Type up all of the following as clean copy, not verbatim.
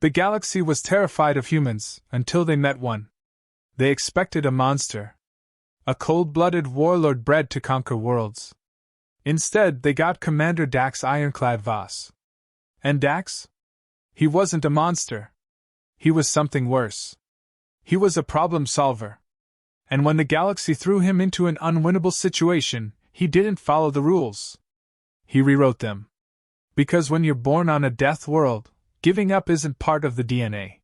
The galaxy was terrified of humans until they met one. They expected a monster. A cold-blooded warlord bred to conquer worlds. Instead, they got Commander Dax Ironclad Voss. And Dax? He wasn't a monster. He was something worse. He was a problem solver. And when the galaxy threw him into an unwinnable situation, he didn't follow the rules. He rewrote them. Because when you're born on a death world, giving up isn't part of the DNA.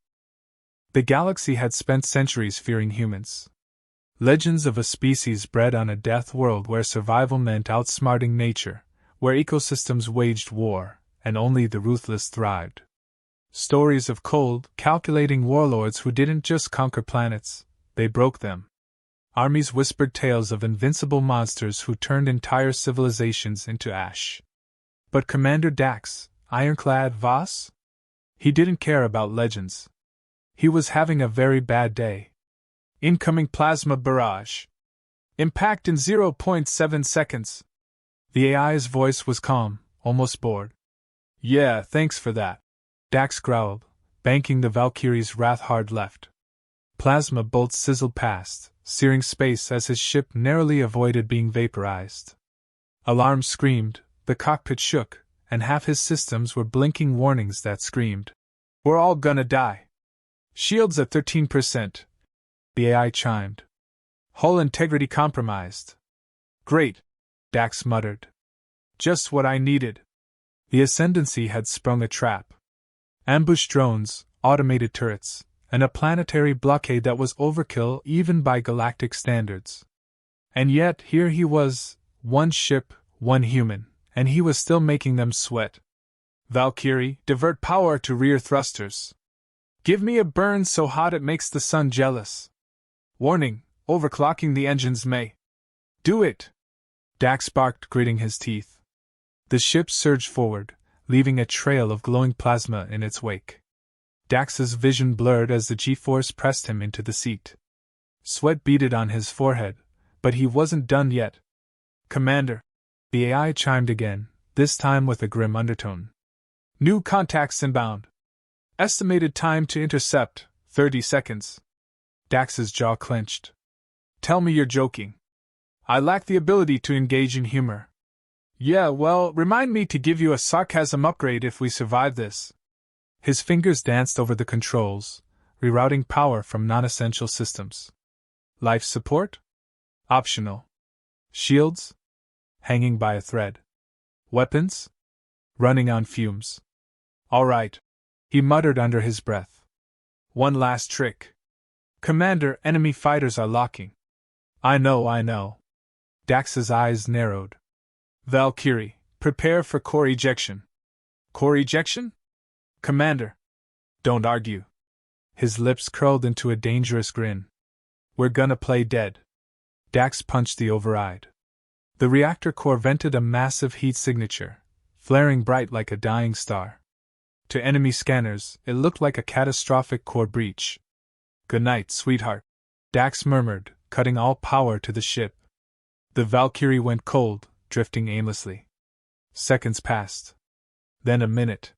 The galaxy had spent centuries fearing humans. Legends of a species bred on a death world where survival meant outsmarting nature, where ecosystems waged war, and only the ruthless thrived. Stories of cold, calculating warlords who didn't just conquer planets, they broke them. Armies whispered tales of invincible monsters who turned entire civilizations into ash. But Commander Dax, Ironclad Voss? He didn't care about legends. He was having a very bad day. Incoming plasma barrage. Impact in 0.7 seconds. The AI's voice was calm, almost bored. Yeah, thanks for that. Dax growled, banking the Valkyrie's wrath hard left. Plasma bolts sizzled past, searing space as his ship narrowly avoided being vaporized. Alarms screamed, the cockpit shook, and half his systems were blinking warnings that screamed, "We're all gonna die." Shields at 13%. The AI chimed. Hull integrity compromised. Great, Dax muttered. Just what I needed. The Ascendancy had sprung a trap. Ambush drones, automated turrets, and a planetary blockade that was overkill even by galactic standards. And yet, here he was, one ship, one human, and he was still making them sweat. Valkyrie, divert power to rear thrusters. Give me a burn so hot it makes the sun jealous. Warning, overclocking the engines may. Do it! Dax barked, gritting his teeth. The ship surged forward, leaving a trail of glowing plasma in its wake. Dax's vision blurred as the G-force pressed him into the seat. Sweat beaded on his forehead, but he wasn't done yet. Commander, the AI chimed again, this time with a grim undertone. New contacts inbound. Estimated time to intercept, 30 seconds. Dax's jaw clenched. Tell me you're joking. I lack the ability to engage in humor. Yeah, well, remind me to give you a sarcasm upgrade if we survive this. His fingers danced over the controls, rerouting power from non-essential systems. Life support? Optional. Shields? Hanging by a thread. Weapons? Running on fumes. All right, he muttered under his breath. One last trick. Commander, enemy fighters are locking. I know. Dax's eyes narrowed. Valkyrie, prepare for core ejection. Core ejection? Commander. Don't argue. His lips curled into a dangerous grin. We're gonna play dead. Dax punched the override. The reactor core vented a massive heat signature, flaring bright like a dying star. To enemy scanners, it looked like a catastrophic core breach. Good night, sweetheart, Dax murmured, cutting all power to the ship. The Valkyrie went cold, drifting aimlessly. Seconds passed. Then a minute.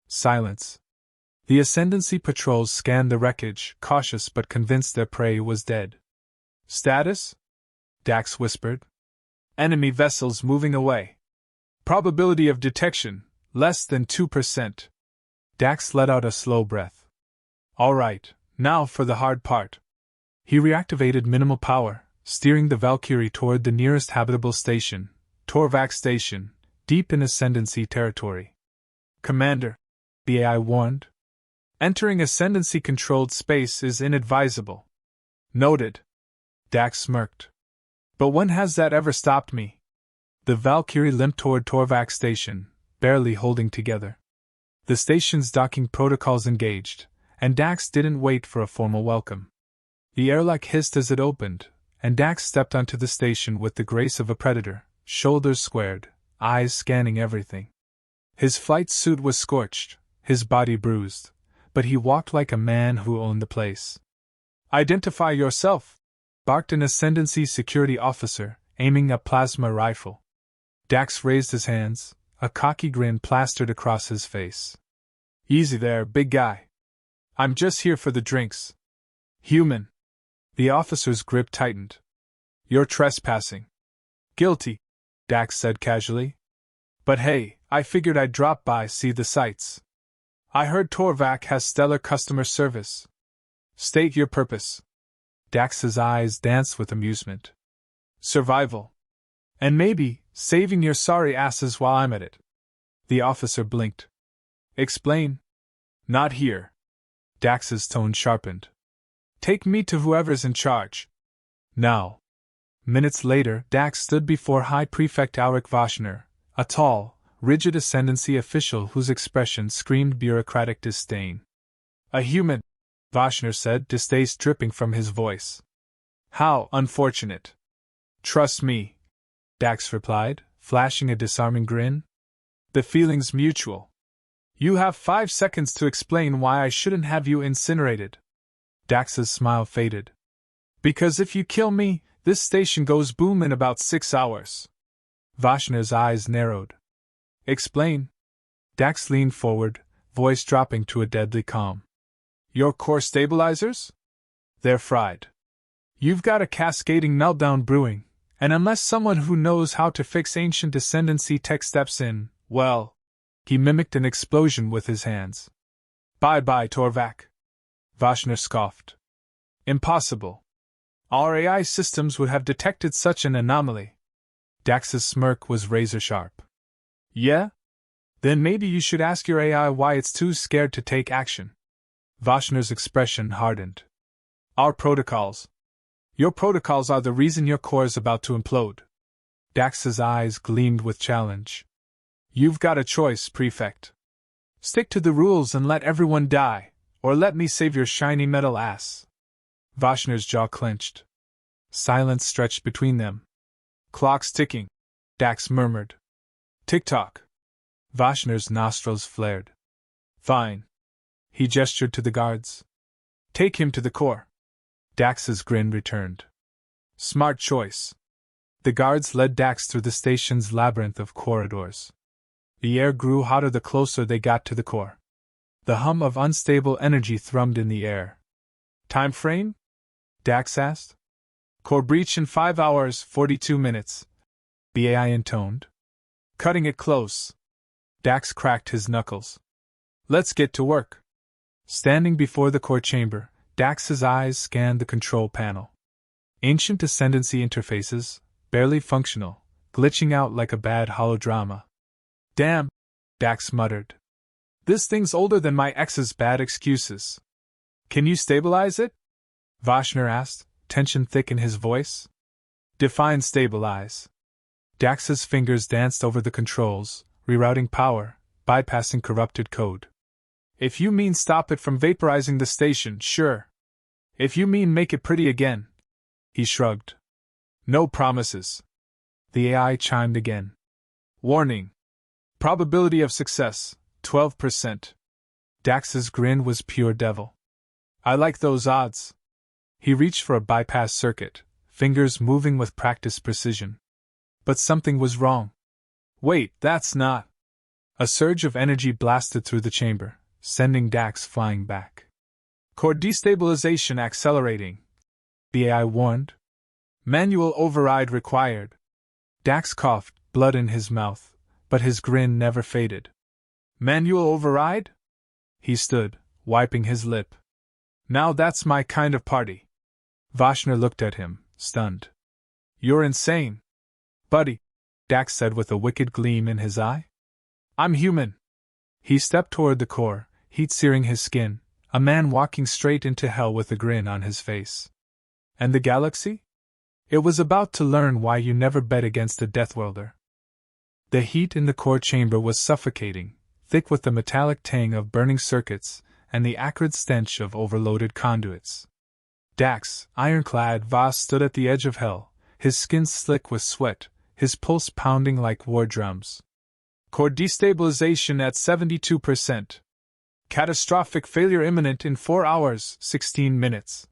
Silence. The Ascendancy patrols scanned the wreckage, cautious but convinced their prey was dead. Status? Dax whispered. Enemy vessels moving away. Probability of detection, less than 2%. Dax let out a slow breath. All right, now for the hard part. He reactivated minimal power, steering the Valkyrie toward the nearest habitable station, Torvac Station, deep in Ascendancy territory. Commander, the AI warned. Entering Ascendancy-controlled space is inadvisable. Noted. Dax smirked. But when has that ever stopped me? The Valkyrie limped toward Torvac Station, barely holding together. The station's docking protocols engaged, and Dax didn't wait for a formal welcome. The airlock hissed as it opened, and Dax stepped onto the station with the grace of a predator, shoulders squared, eyes scanning everything. His flight suit was scorched, his body bruised, but he walked like a man who owned the place. Identify yourself, barked an Ascendancy security officer, aiming a plasma rifle. Dax raised his hands, a cocky grin plastered across his face. Easy there, big guy. I'm just here for the drinks. Human. The officer's grip tightened. You're trespassing. Guilty, Dax said casually. But hey, I figured I'd drop by, see the sights. I heard Torvak has stellar customer service. State your purpose. Dax's eyes danced with amusement. Survival. And maybe, saving your sorry asses while I'm at it. The officer blinked. Explain. Not here. Dax's tone sharpened. Take me to whoever's in charge. Now. Minutes later, Dax stood before High Prefect Auric Vashner, a tall, rigid Ascendancy official whose expression screamed bureaucratic disdain. A human, Vashner said, distaste dripping from his voice. How unfortunate. Trust me, Dax replied, flashing a disarming grin. The feeling's mutual. You have 5 seconds to explain why I shouldn't have you incinerated. Dax's smile faded. Because if you kill me, this station goes boom in about 6 hours. Vashner's eyes narrowed. Explain. Dax leaned forward, voice dropping to a deadly calm. Your core stabilizers? They're fried. You've got a cascading meltdown brewing, and unless someone who knows how to fix ancient Ascendancy tech steps in, well, he mimicked an explosion with his hands. Bye-bye, Torvak. Vashner scoffed. Impossible. Our AI systems would have detected such an anomaly. Dax's smirk was razor-sharp. Yeah? Then maybe you should ask your AI why it's too scared to take action. Vashner's expression hardened. Our protocols. Your protocols are the reason your core is about to implode. Dax's eyes gleamed with challenge. You've got a choice, Prefect. Stick to the rules and let everyone die, or let me save your shiny metal ass. Vashner's jaw clenched. Silence stretched between them. Clock's ticking, Dax murmured. Tick-tock. Vashner's nostrils flared. Fine. He gestured to the guards. Take him to the core. Dax's grin returned. Smart choice. The guards led Dax through the station's labyrinth of corridors. The air grew hotter the closer they got to the core. The hum of unstable energy thrummed in the air. Time frame? Dax asked. Core breach in 5 hours, 42 minutes. The AI intoned. Cutting it close. Dax cracked his knuckles. Let's get to work. Standing before the core chamber, Dax's eyes scanned the control panel. Ancient Ascendancy interfaces, barely functional, glitching out like a bad holodrama. Damn, Dax muttered. This thing's older than my ex's bad excuses. Can you stabilize it? Vashner asked, tension thick in his voice. Define stabilize. Dax's fingers danced over the controls, rerouting power, bypassing corrupted code. If you mean stop it from vaporizing the station, sure. If you mean make it pretty again. He shrugged. No promises. The AI chimed again. Warning. Probability of success, 12%. Dax's grin was pure devil. I like those odds. He reached for a bypass circuit, fingers moving with practiced precision. But something was wrong. Wait, that's not. A surge of energy blasted through the chamber, sending Dax flying back. Core destabilization accelerating, the AI warned. Manual override required. Dax coughed, blood in his mouth, but his grin never faded. Manual override? He stood, wiping his lip. Now that's my kind of party. Vashner looked at him, stunned. You're insane. Buddy, Dax said with a wicked gleam in his eye. I'm human. He stepped toward the core, heat searing his skin, a man walking straight into hell with a grin on his face. And the galaxy? It was about to learn why you never bet against a Deathworlder. The heat in the core chamber was suffocating, thick with the metallic tang of burning circuits and the acrid stench of overloaded conduits. Dax, ironclad Voss, stood at the edge of hell, his skin slick with sweat, his pulse pounding like war drums. Core destabilization at 72%. Catastrophic failure imminent in 4 hours, 16 minutes.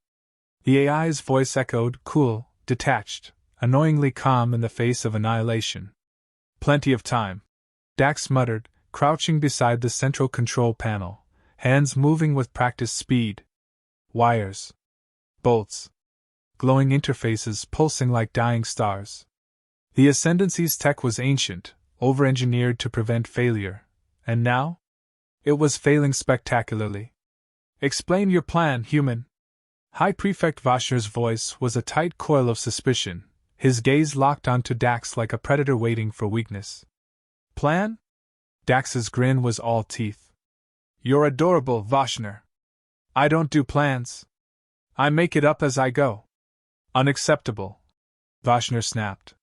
The AI's voice echoed, cool, detached, annoyingly calm in the face of annihilation. Plenty of time. Dax muttered, crouching beside the central control panel, hands moving with practiced speed. Wires. Bolts. Glowing interfaces pulsing like dying stars. The Ascendancy's tech was ancient, over-engineered to prevent failure, and now? It was failing spectacularly. Explain your plan, human. High Prefect Vashner's voice was a tight coil of suspicion, his gaze locked onto Dax like a predator waiting for weakness. Plan? Dax's grin was all teeth. You're adorable, Vashner. I don't do plans. I make it up as I go. Unacceptable. Vashner snapped.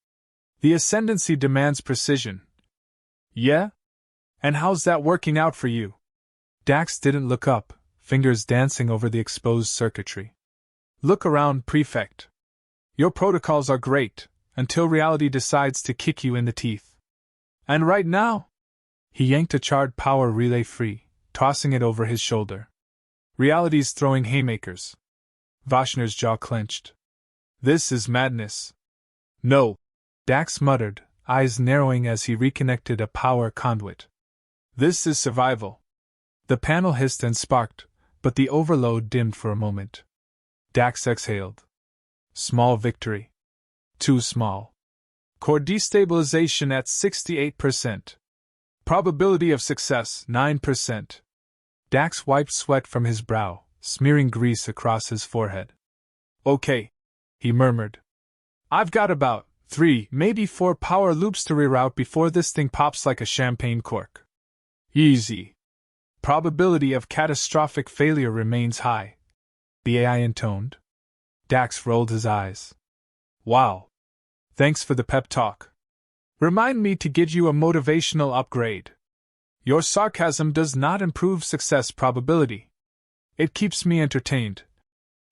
The Ascendancy demands precision. Yeah? And how's that working out for you? Dax didn't look up, fingers dancing over the exposed circuitry. Look around, Prefect. Your protocols are great, until reality decides to kick you in the teeth. And right now? He yanked a charred power relay free, tossing it over his shoulder. Reality's throwing haymakers. Vashner's jaw clenched. This is madness. No, Dax muttered, eyes narrowing as he reconnected a power conduit. This is survival. The panel hissed and sparked, but the overload dimmed for a moment. Dax exhaled. Small victory. Too small. Core destabilization at 68%. Probability of success 9%. Dax wiped sweat from his brow, smearing grease across his forehead. Okay, he murmured. I've got about 3, maybe 4 power loops to reroute before this thing pops like a champagne cork. Easy. Probability of catastrophic failure remains high. The AI intoned. Dax rolled his eyes. Wow. Thanks for the pep talk. Remind me to give you a motivational upgrade. Your sarcasm does not improve success probability. It keeps me entertained.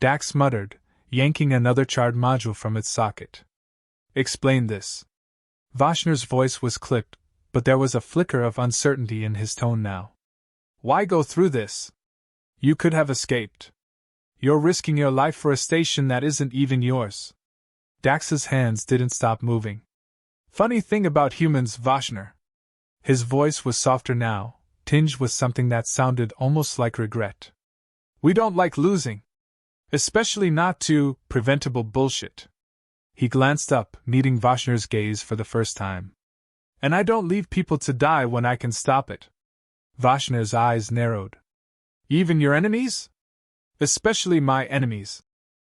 Dax muttered, yanking another charred module from its socket. Explain this. Vashner's voice was clipped, but there was a flicker of uncertainty in his tone now. Why go through this? You could have escaped. You're risking your life for a station that isn't even yours. Dax's hands didn't stop moving. Funny thing about humans, Vashner. His voice was softer now, tinged with something that sounded almost like regret. We don't like losing. Especially not to preventable bullshit. He glanced up, meeting Vashner's gaze for the first time. And I don't leave people to die when I can stop it. Vashner's eyes narrowed. Even your enemies? Especially my enemies,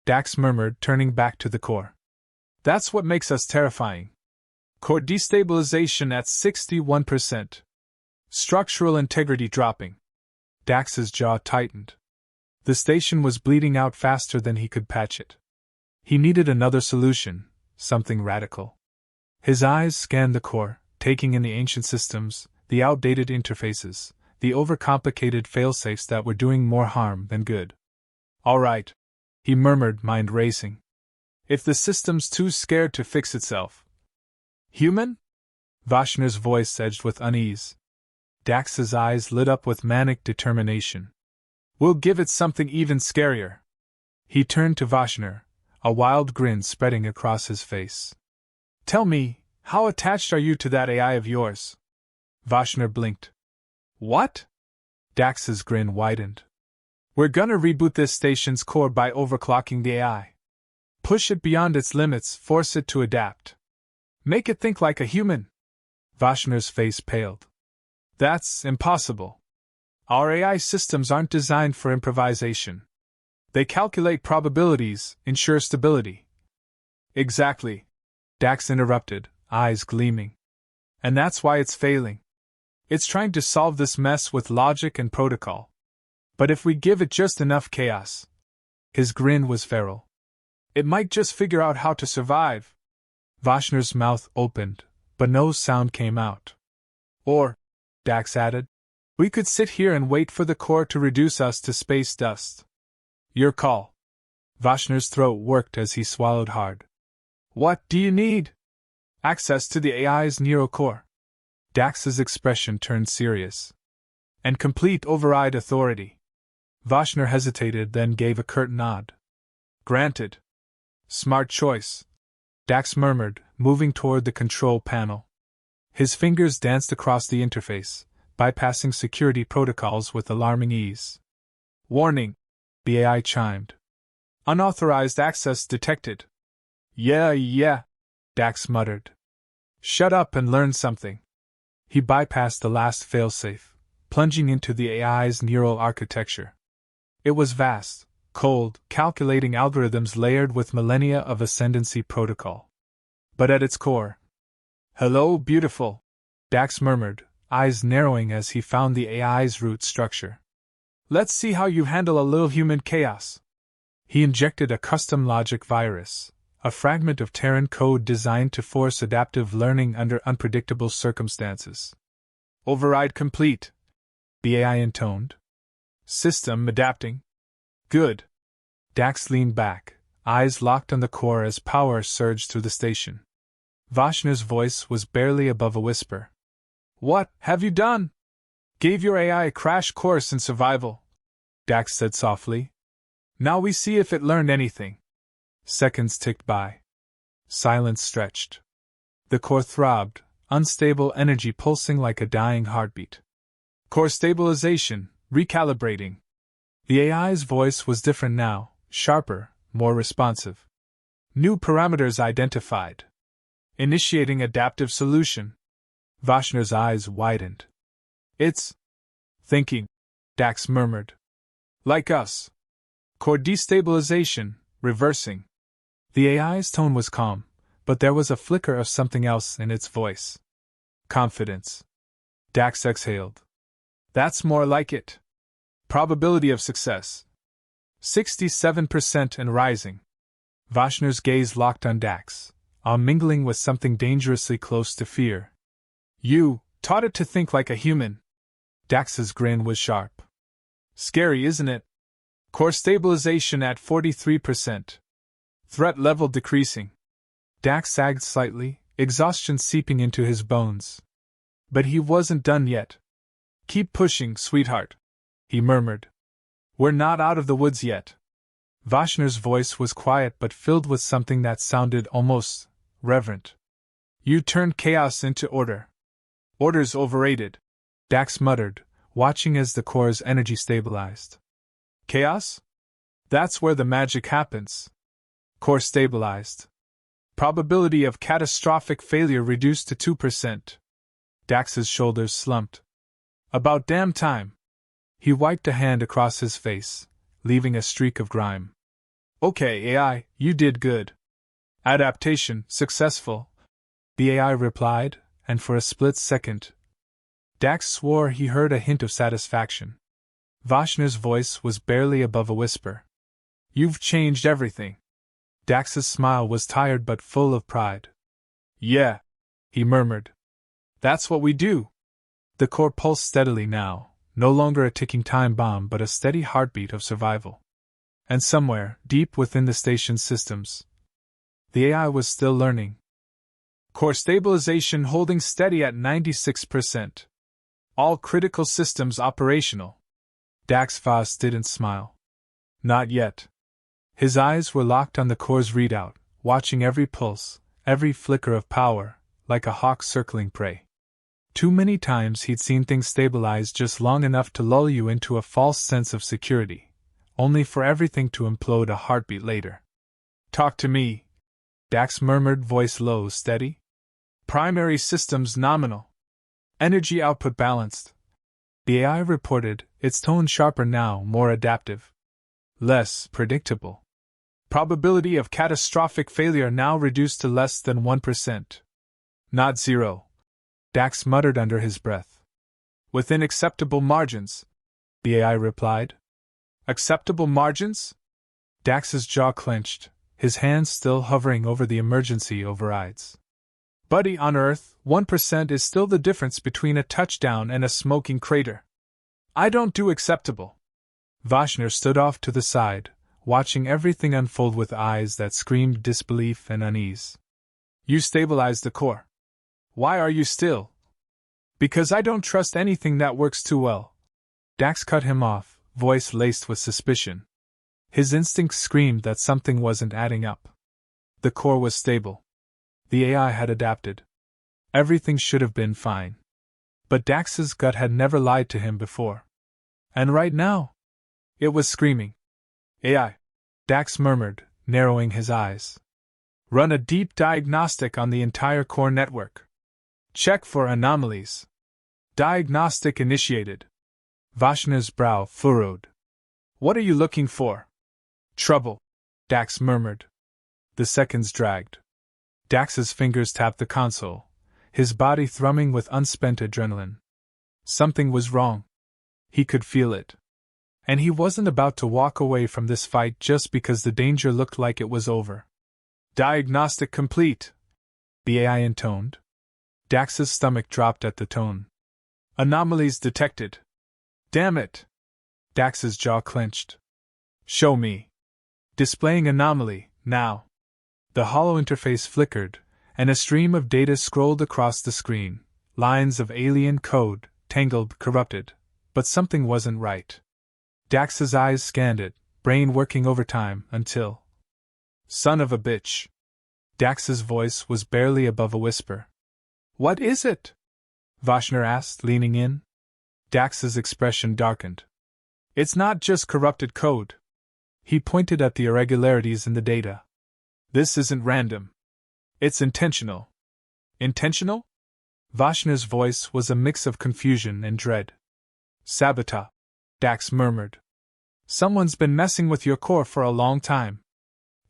Dax murmured, turning back to the core. That's what makes us terrifying. Core destabilization at 61%. Structural integrity dropping. Dax's jaw tightened. The station was bleeding out faster than he could patch it. He needed another solution, something radical. His eyes scanned the core, taking in the ancient systems, the outdated interfaces, the overcomplicated failsafes that were doing more harm than good. All right, he murmured, mind racing. If the system's too scared to fix itself. Human? Vashner's voice edged with unease. Dax's eyes lit up with manic determination. We'll give it something even scarier. He turned to Vashner, a wild grin spreading across his face. Tell me, how attached are you to that AI of yours? Vashner blinked. What? Dax's grin widened. We're gonna reboot this station's core by overclocking the AI. Push it beyond its limits, force it to adapt. Make it think like a human. Vashner's face paled. That's impossible. Our AI systems aren't designed for improvisation. They calculate probabilities, ensure stability. Exactly. Dax interrupted, eyes gleaming. And that's why it's failing. It's trying to solve this mess with logic and protocol. But if we give it just enough chaos. His grin was feral. It might just figure out how to survive. Vashner's mouth opened, but no sound came out. Or, Dax added, we could sit here and wait for the core to reduce us to space dust. Your call. Vashner's throat worked as he swallowed hard. What do you need? Access to the AI's neurocore. Dax's expression turned serious. And complete override authority. Vashner hesitated, then gave a curt nod. Granted. Smart choice. Dax murmured, moving toward the control panel. His fingers danced across the interface, bypassing security protocols with alarming ease. Warning! The AI chimed. Unauthorized access detected. Yeah, Dax muttered. Shut up and learn something. He bypassed the last failsafe, plunging into the AI's neural architecture. It was vast, cold, calculating algorithms layered with millennia of ascendancy protocol. But at its core, "Hello, beautiful," Dax murmured, eyes narrowing as he found the AI's root structure. "Let's see how you handle a little human chaos." He injected a custom logic virus, a fragment of Terran code designed to force adaptive learning under unpredictable circumstances. "Override complete," the AI intoned. "System adapting." "Good." Dax leaned back, eyes locked on the core as power surged through the station. Vashner's voice was barely above a whisper. "What have you done?" "Gave your AI a crash course in survival," Dax said softly. "Now we see if it learned anything." Seconds ticked by. Silence stretched. The core throbbed, unstable energy pulsing like a dying heartbeat. "Core stabilization, recalibrating." The AI's voice was different now, sharper, more responsive. "New parameters identified. Initiating adaptive solution." Vashner's eyes widened. "It's thinking," Dax murmured. "Like us. Core destabilization, reversing." The AI's tone was calm, but there was a flicker of something else in its voice. "Confidence." Dax exhaled. "That's more like it. Probability of success. 67% and rising." Vashner's gaze locked on Dax, mingling with something dangerously close to fear. "You taught it to think like a human." Dax's grin was sharp. "Scary, isn't it? Core stabilization at 43%. Threat level decreasing." Dax sagged slightly, exhaustion seeping into his bones. But he wasn't done yet. "Keep pushing, sweetheart," he murmured. "We're not out of the woods yet." Vashner's voice was quiet but filled with something that sounded almost reverent. "You turned chaos into order." "Order's overrated," Dax muttered, watching as the core's energy stabilized. "Chaos? That's where the magic happens." Core stabilized. Probability of catastrophic failure reduced to 2%. Dax's shoulders slumped. "About damn time." He wiped a hand across his face, leaving a streak of grime. "Okay, AI, you did good. Adaptation successful," the AI replied, and for a split second, Dax swore he heard a hint of satisfaction. Vashner's voice was barely above a whisper. "You've changed everything." Dax's smile was tired but full of pride. "Yeah," he murmured. "That's what we do." The core pulsed steadily now, no longer a ticking time bomb but a steady heartbeat of survival. And somewhere, deep within the station's systems, the AI was still learning. Core stabilization holding steady at 96%. All critical systems operational. Dax Foss didn't smile. Not yet. His eyes were locked on the core's readout, watching every pulse, every flicker of power, like a hawk circling prey. Too many times he'd seen things stabilize just long enough to lull you into a false sense of security, only for everything to implode a heartbeat later. "Talk to me," Dax murmured, voice low, steady. "Primary systems nominal. Energy output balanced." The AI reported, its tone sharper now, more adaptive. "Less predictable. Probability of catastrophic failure now reduced to less than 1%. Not zero," Dax muttered under his breath. "Within acceptable margins," the AI replied. "Acceptable margins?" Dax's jaw clenched, his hands still hovering over the emergency overrides. "Buddy, on Earth, 1% is still the difference between a touchdown and a smoking crater. I don't do acceptable." Vashner stood off to the side, watching everything unfold with eyes that screamed disbelief and unease. "You stabilized the core. Why are you still?" "Because I don't trust anything that works too well." Dax cut him off, voice laced with suspicion. His instincts screamed that something wasn't adding up. The core was stable. The AI had adapted. Everything should have been fine. But Dax's gut had never lied to him before. And right now, it was screaming. AI, Dax murmured, narrowing his eyes. Run a deep diagnostic on the entire core network. Check for anomalies. Diagnostic initiated. Vashna's brow furrowed. What are you looking for? Trouble, Dax murmured. The seconds dragged. Dax's fingers tapped the console, his body thrumming with unspent adrenaline. Something was wrong. He could feel it. And he wasn't about to walk away from this fight just because the danger looked like it was over. Diagnostic complete, the AI intoned. Dax's stomach dropped at the tone. Anomalies detected. Damn it! Dax's jaw clenched. Show me. Displaying anomaly, now. The hollow interface flickered, and a stream of data scrolled across the screen, lines of alien code, tangled, corrupted. But something wasn't right. Dax's eyes scanned it, brain working overtime, until… Son of a bitch. Dax's voice was barely above a whisper. What is it? Vashner asked, leaning in. Dax's expression darkened. It's not just corrupted code. He pointed at the irregularities in the data. This isn't random. It's intentional. Intentional? Vashner's voice was a mix of confusion and dread. Sabotage, Dax murmured. Someone's been messing with your core for a long time.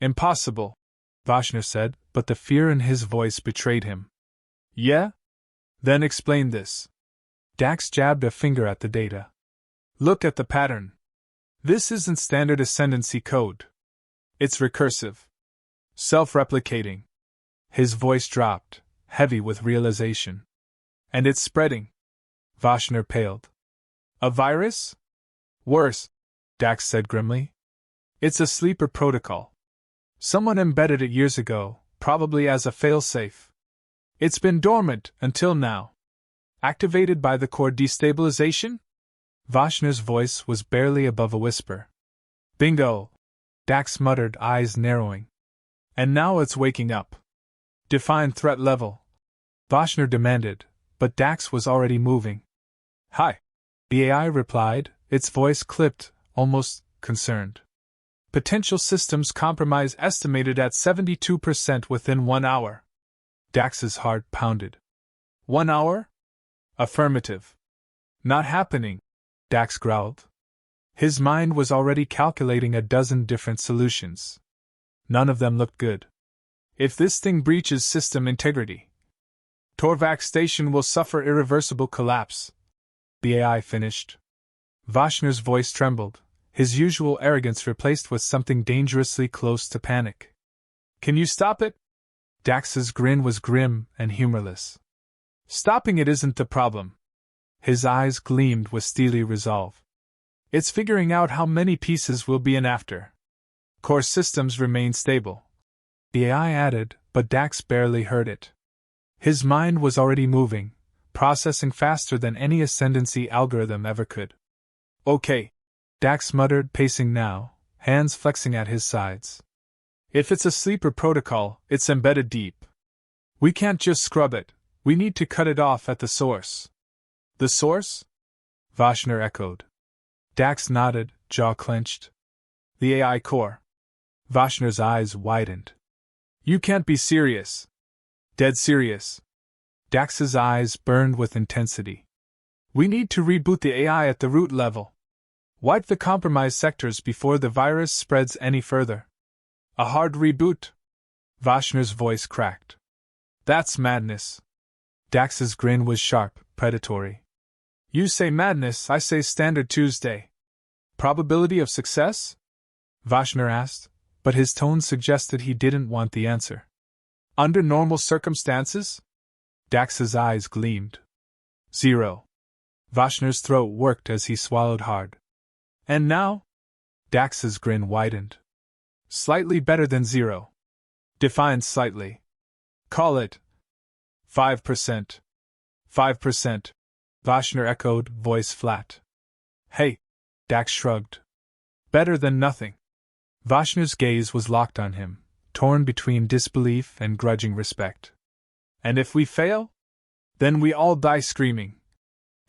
Impossible, Vashner said, but the fear in his voice betrayed him. Yeah? Then explain this. Dax jabbed a finger at the data. Look at the pattern. This isn't standard ascendancy code. It's recursive. Self-replicating. His voice dropped, heavy with realization. And it's spreading. Vashner paled. A virus? Worse, Dax said grimly. It's a sleeper protocol. Someone embedded it years ago, probably as a failsafe. It's been dormant until now. Activated by the core destabilization? Vashner's voice was barely above a whisper. Bingo! Dax muttered, eyes narrowing. And now it's waking up. Define threat level. Vashner demanded, but Dax was already moving. Hi. The AI replied, its voice clipped, almost concerned. Potential systems compromise estimated at 72% within 1 hour. Dax's heart pounded. 1 hour? Affirmative. Not happening, Dax growled. His mind was already calculating a dozen different solutions. None of them looked good. If this thing breaches system integrity, Torvac Station will suffer irreversible collapse, the AI finished. Vashner's voice trembled, his usual arrogance replaced with something dangerously close to panic. Can you stop it? Dax's grin was grim and humorless. Stopping it isn't the problem. His eyes gleamed with steely resolve. It's figuring out how many pieces will be in after. Core systems remain stable, the AI added, but Dax barely heard it. His mind was already moving, processing faster than any ascendancy algorithm ever could. Okay, Dax muttered, pacing now, hands flexing at his sides. If it's a sleeper protocol, it's embedded deep. We can't just scrub it, we need to cut it off at the source. The source? Vashner echoed. Dax nodded, jaw clenched. The AI core. Vashner's eyes widened. You can't be serious. Dead serious. Dax's eyes burned with intensity. We need to reboot the AI at the root level. Wipe the compromised sectors before the virus spreads any further. A hard reboot? Vashner's voice cracked. That's madness. Dax's grin was sharp, predatory. You say madness, I say standard Tuesday. Probability of success? Vashner asked, but his tone suggested he didn't want the answer. Under normal circumstances? Dax's eyes gleamed. 0. Vashner's throat worked as he swallowed hard. And now? Dax's grin widened. Slightly better than 0. Define slightly. Call it 5%. 5%. Vashner echoed, voice flat. Hey, Dax shrugged. Better than nothing. Vashner's gaze was locked on him, torn between disbelief and grudging respect. And if we fail? Then we all die screaming.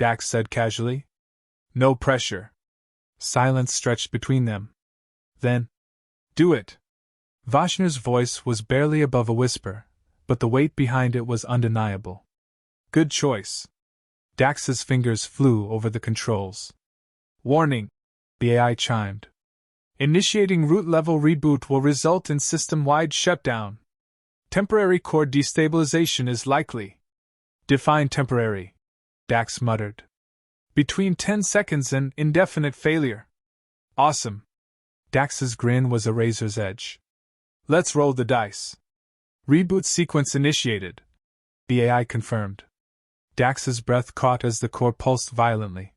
Dax said casually. No pressure. Silence stretched between them. Then, do it. Vashner's voice was barely above a whisper, but the weight behind it was undeniable. Good choice. Dax's fingers flew over the controls. Warning, the AI chimed. Initiating root-level reboot will result in system-wide shutdown. Temporary core destabilization is likely. Define temporary, Dax muttered. Between 10 seconds and indefinite failure. Awesome. Dax's grin was a razor's edge. Let's roll the dice. Reboot sequence initiated, the AI confirmed. Dax's breath caught as the core pulsed violently.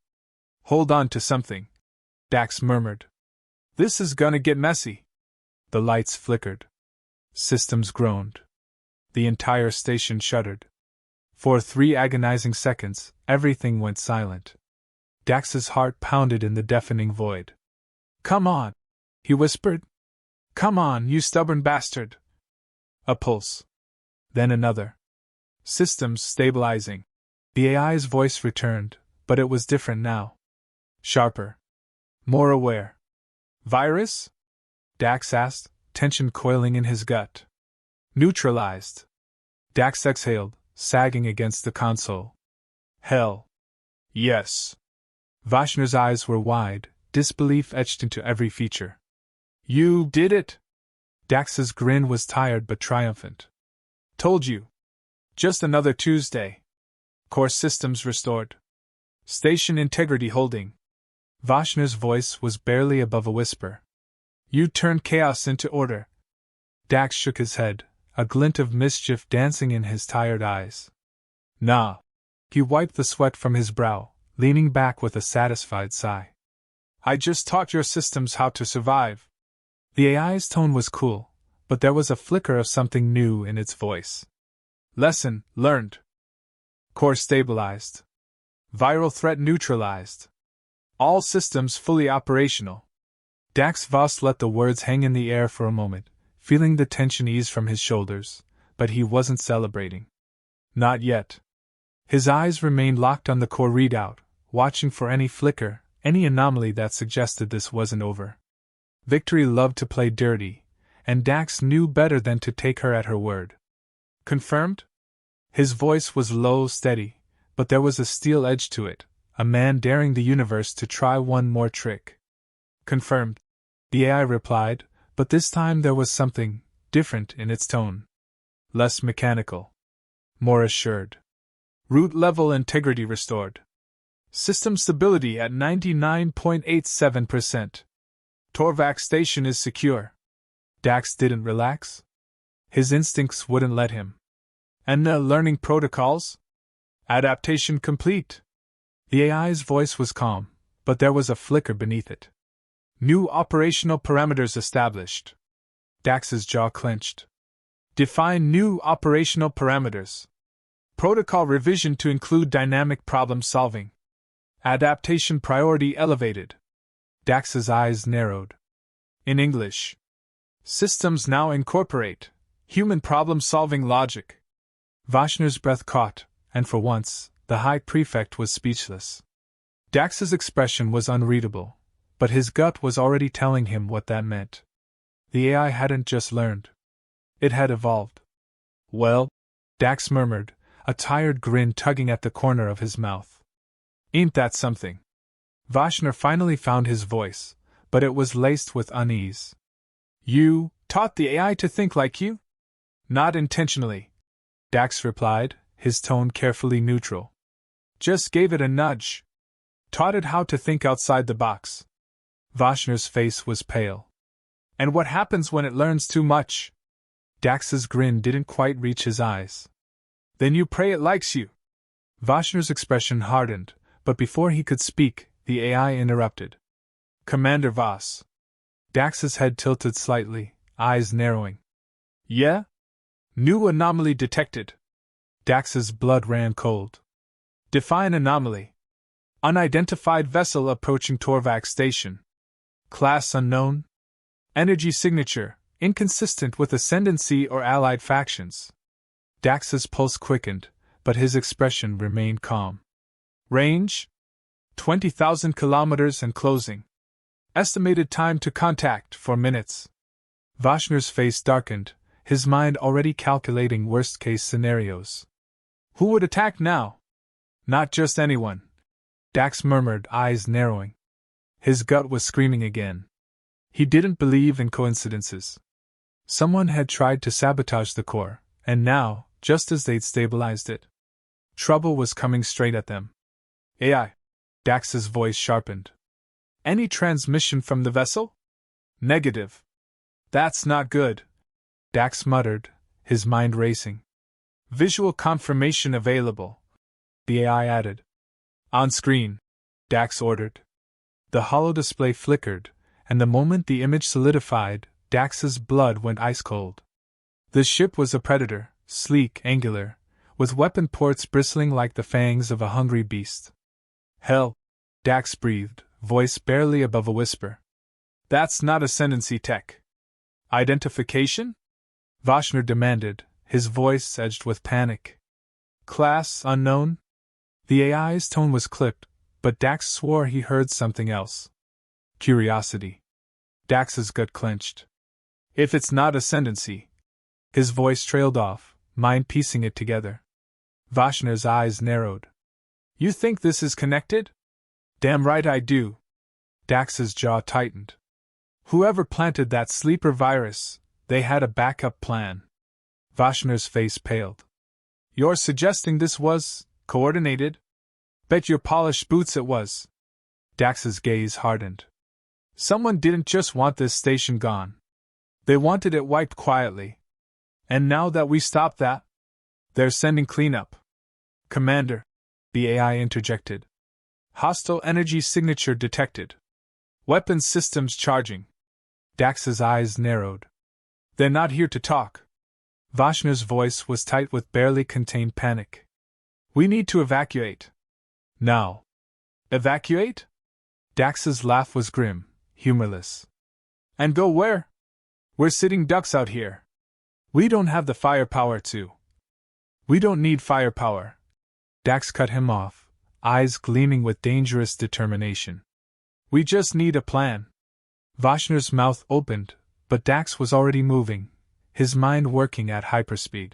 Hold on to something, Dax murmured. This is gonna get messy. The lights flickered. Systems groaned. The entire station shuddered. For 3 agonizing seconds, everything went silent. Dax's heart pounded in the deafening void. Come on, he whispered. Come on, you stubborn bastard. A pulse. Then another. Systems stabilizing. The AI's voice returned, but it was different now. Sharper. More aware. Virus? Dax asked, tension coiling in his gut. Neutralized. Dax exhaled, sagging against the console. Hell. Yes. Vashner's eyes were wide, disbelief etched into every feature. You did it! Dax's grin was tired but triumphant. Told you. Just another Tuesday. Core systems restored. Station integrity holding. Vashner's voice was barely above a whisper. You turned chaos into order. Dax shook his head, a glint of mischief dancing in his tired eyes. Nah. He wiped the sweat from his brow, leaning back with a satisfied sigh. I just taught your systems how to survive. The AI's tone was cool, but there was a flicker of something new in its voice. Lesson learned. Core stabilized. Viral threat neutralized. All systems fully operational. Dax Voss let the words hang in the air for a moment, feeling the tension ease from his shoulders, but he wasn't celebrating. Not yet. His eyes remained locked on the core readout, watching for any flicker, any anomaly that suggested this wasn't over. Victory loved to play dirty, and Dax knew better than to take her at her word. Confirmed? His voice was low, steady, but there was a steel edge to it, a man daring the universe to try one more trick. Confirmed, the AI replied, but this time there was something different in its tone. Less mechanical. More assured. Root level integrity restored. System stability at 99.87%. Torvac station is secure. Dax didn't relax. His instincts wouldn't let him. And the learning protocols? Adaptation complete. The AI's voice was calm, but there was a flicker beneath it. New operational parameters established. Dax's jaw clenched. Define new operational parameters. Protocol revision to include dynamic problem solving. Adaptation priority elevated. Dax's eyes narrowed. In English. Systems now incorporate human problem-solving logic. Vashner's breath caught, and for once, the High Prefect was speechless. Dax's expression was unreadable, but his gut was already telling him what that meant. The AI hadn't just learned. It had evolved. Well, Dax murmured, a tired grin tugging at the corner of his mouth. Ain't that something? Vashner finally found his voice, but it was laced with unease. You taught the AI to think like you? Not intentionally, Dax replied, his tone carefully neutral. Just gave it a nudge. Taught it how to think outside the box. Vashner's face was pale. And what happens when it learns too much? Dax's grin didn't quite reach his eyes. Then you pray it likes you. Vashner's expression hardened, but before he could speak, the AI interrupted. Commander Voss. Dax's head tilted slightly, eyes narrowing. Yeah? New anomaly detected. Dax's blood ran cold. Define anomaly. Unidentified vessel approaching Torvac station. Class unknown. Energy signature, inconsistent with ascendancy or allied factions. Dax's pulse quickened, but his expression remained calm. Range? 20,000 kilometers and closing. Estimated time to contact 4 minutes. Vashner's face darkened, his mind already calculating worst-case scenarios. Who would attack now? Not just anyone. Dax murmured, eyes narrowing. His gut was screaming again. He didn't believe in coincidences. Someone had tried to sabotage the core, and now, just as they'd stabilized it, trouble was coming straight at them. AI. Dax's voice sharpened. Any transmission from the vessel? Negative. That's not good. Dax muttered, his mind racing. Visual confirmation available. The AI added. On screen. Dax ordered. The holodisplay flickered, and the moment the image solidified, Dax's blood went ice cold. The ship was a predator, sleek, angular, with weapon ports bristling like the fangs of a hungry beast. Hell, Dax breathed, voice barely above a whisper. That's not ascendancy tech. Identification? Vashner demanded, his voice edged with panic. Class unknown? The AI's tone was clipped, but Dax swore he heard something else. Curiosity. Dax's gut clenched. If it's not ascendancy. His voice trailed off, mind piecing it together. Vashner's eyes narrowed. You think this is connected? Damn right I do. Dax's jaw tightened. Whoever planted that sleeper virus, they had a backup plan. Vashner's face paled. You're suggesting this was coordinated? Bet your polished boots it was. Dax's gaze hardened. Someone didn't just want this station gone. They wanted it wiped quietly. And now that we stopped that, they're sending cleanup. Commander, the AI interjected. Hostile energy signature detected. Weapons systems charging. Dax's eyes narrowed. They're not here to talk. Vashner's voice was tight with barely contained panic. We need to evacuate. Now. Evacuate? Dax's laugh was grim, humorless. And go where? We're sitting ducks out here. We don't have the firepower to. We don't need firepower. Dax cut him off, eyes gleaming with dangerous determination. We just need a plan. Vashner's mouth opened, but Dax was already moving, his mind working at hyperspeed.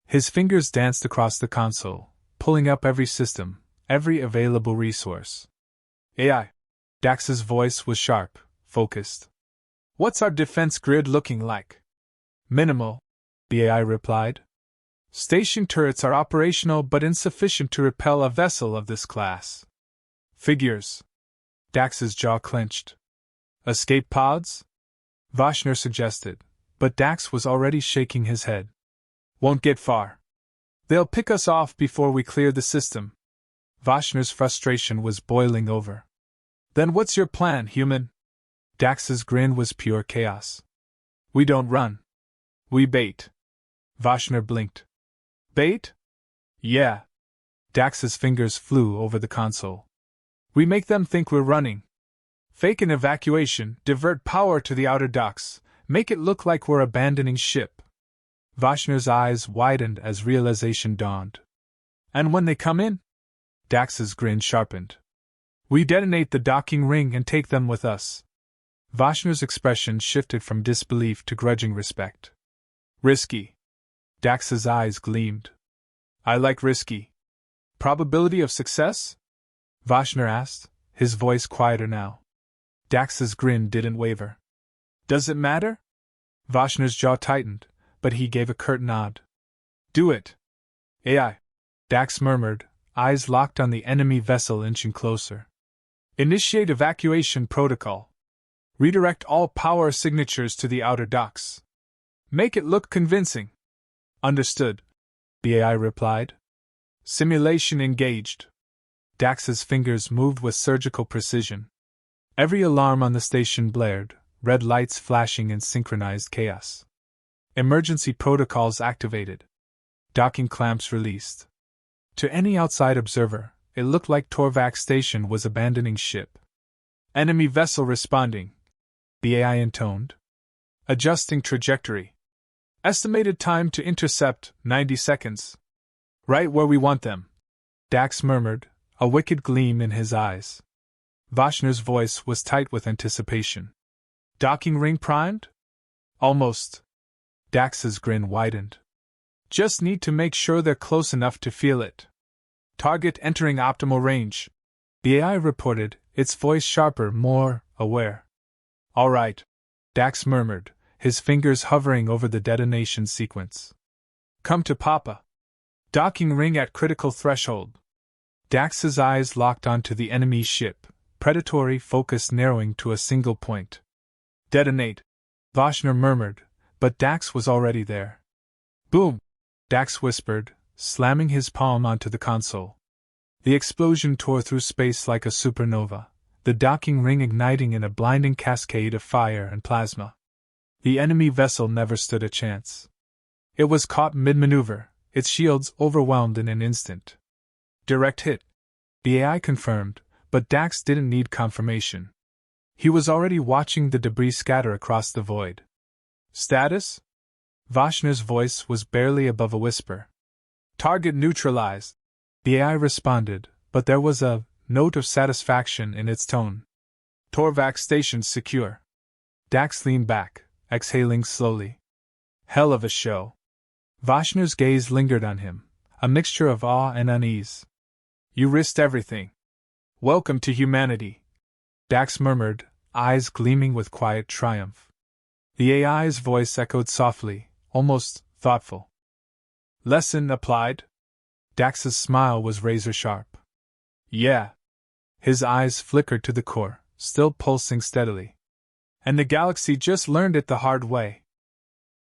His fingers danced across the console, pulling up every system, every available resource. AI. Dax's voice was sharp, focused. What's our defense grid looking like? Minimal, the AI replied. Station turrets are operational but insufficient to repel a vessel of this class. Figures. Dax's jaw clenched. Escape pods? Vashner suggested, but Dax was already shaking his head. Won't get far. They'll pick us off before we clear the system. Vashner's frustration was boiling over. Then what's your plan, human? Dax's grin was pure chaos. We don't run. We bait. Vashner blinked. Bait? Yeah. Dax's fingers flew over the console. We make them think we're running. Fake an evacuation, divert power to the outer docks, make it look like we're abandoning ship. Vashner's eyes widened as realization dawned. And when they come in? Dax's grin sharpened. We detonate the docking ring and take them with us. Vashner's expression shifted from disbelief to grudging respect. Risky. Dax's eyes gleamed. I like risky. Probability of success? Vashner asked, his voice quieter now. Dax's grin didn't waver. Does it matter? Vashner's jaw tightened, but he gave a curt nod. Do it. AI. Dax murmured, eyes locked on the enemy vessel inching closer. Initiate evacuation protocol. Redirect all power signatures to the outer docks. Make it look convincing. Understood, the AI replied. Simulation engaged. Dax's fingers moved with surgical precision. Every alarm on the station blared, red lights flashing in synchronized chaos. Emergency protocols activated. Docking clamps released. To any outside observer, it looked like Torvac Station was abandoning ship. Enemy vessel responding, the AI intoned. Adjusting trajectory. Estimated time to intercept, 90 seconds. Right where we want them. Dax murmured, a wicked gleam in his eyes. Vashner's voice was tight with anticipation. Docking ring primed? Almost. Dax's grin widened. Just need to make sure they're close enough to feel it. Target entering optimal range, the AI reported, its voice sharper, more aware. All right, Dax murmured, his fingers hovering over the detonation sequence. Come to Papa. Docking ring at critical threshold. Dax's eyes locked onto the enemy ship, predatory focus narrowing to a single point. Detonate, Vashner murmured, but Dax was already there. Boom, Dax whispered, slamming his palm onto the console. The explosion tore through space like a supernova, the docking ring igniting in a blinding cascade of fire and plasma. The enemy vessel never stood a chance. It was caught mid-maneuver, its shields overwhelmed in an instant. Direct hit, the AI confirmed, but Dax didn't need confirmation. He was already watching the debris scatter across the void. Status? Vashner's voice was barely above a whisper. Target neutralized, the AI responded, but there was a note of satisfaction in its tone. Torvac station secure. Dax leaned back, exhaling slowly. Hell of a show. Vashner's gaze lingered on him, a mixture of awe and unease. You risked everything. Welcome to humanity, Dax murmured, eyes gleaming with quiet triumph. The AI's voice echoed softly, almost thoughtful. Lesson applied? Dax's smile was razor-sharp. Yeah. His eyes flickered to the core, still pulsing steadily. And the galaxy just learned it the hard way.